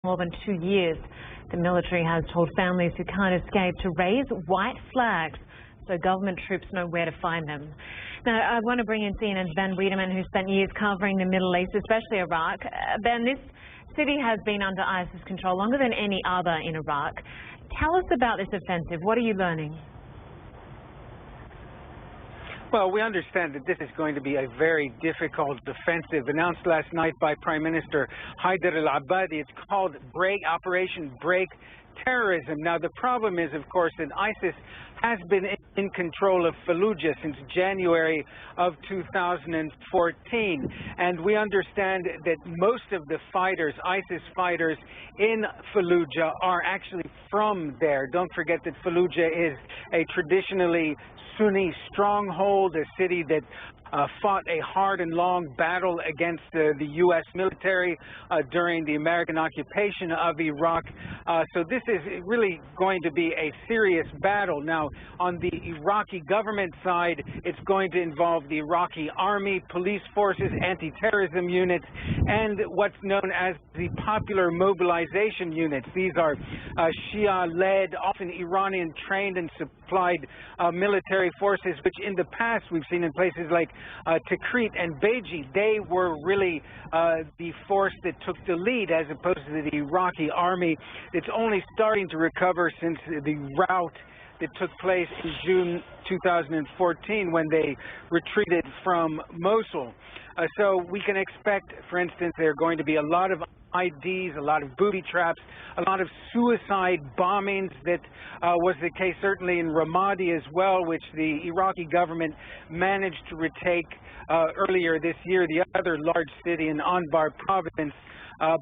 more than 2 years. The military has told families who can't escape to raise white flags so government troops know where to find them. Now, I want to bring in CNN's Ben Wiedemann, who spent years covering the Middle East, especially Iraq. Ben, this city has been under ISIS control longer than any other in Iraq. Tell us about this offensive. What are you learning? Well, we understand that this is going to be a very difficult offensive announced last night by Prime Minister Haider al-Abadi. It's called Operation Break Terrorism. Now, the problem is, of course, that ISIS has been in control of Falluja since January of 2014. And we understand that most of the fighters, ISIS fighters in Falluja, are actually from there. Don't forget that Falluja is a traditionally Sunni stronghold, a city that fought a hard and long battle against the U.S. military during the American occupation of Iraq. So this is really going to be a serious battle. Now, on the Iraqi government side, it's going to involve the Iraqi army, police forces, anti-terrorism units, and what's known as the Popular Mobilization Units. These are Shia-led, often Iranian-trained and supplied military forces, which in the past we've seen in places like Tikrit and Beji. They were really the force that took the lead as opposed to the Iraqi army. It's only starting to recover since the rout that took place in June 2014 when they retreated from Mosul. So we can expect, for instance, there are going to be a lot of IDs, a lot of booby traps, a lot of suicide bombings. That was the case certainly in Ramadi as well, which the Iraqi government managed to retake earlier this year, the other large city in Anbar province.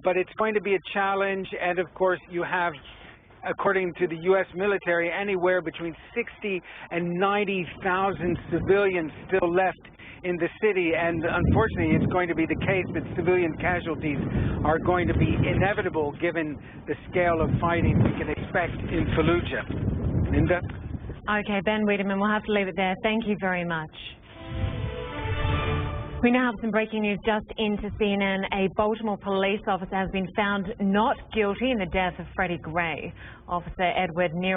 But it's going to be a challenge, and of course you have, according to the U.S. military, anywhere between 60 and 90,000 civilians still left in the city, and unfortunately it's going to be the case that civilian casualties are going to be inevitable given the scale of fighting we can expect in Falluja. Linda? Okay, Ben Wiedemann, we'll have to leave it there. Thank you very much. We now have some breaking news just into CNN. A Baltimore police officer has been found not guilty in the death of Freddie Gray. Officer Edward Neal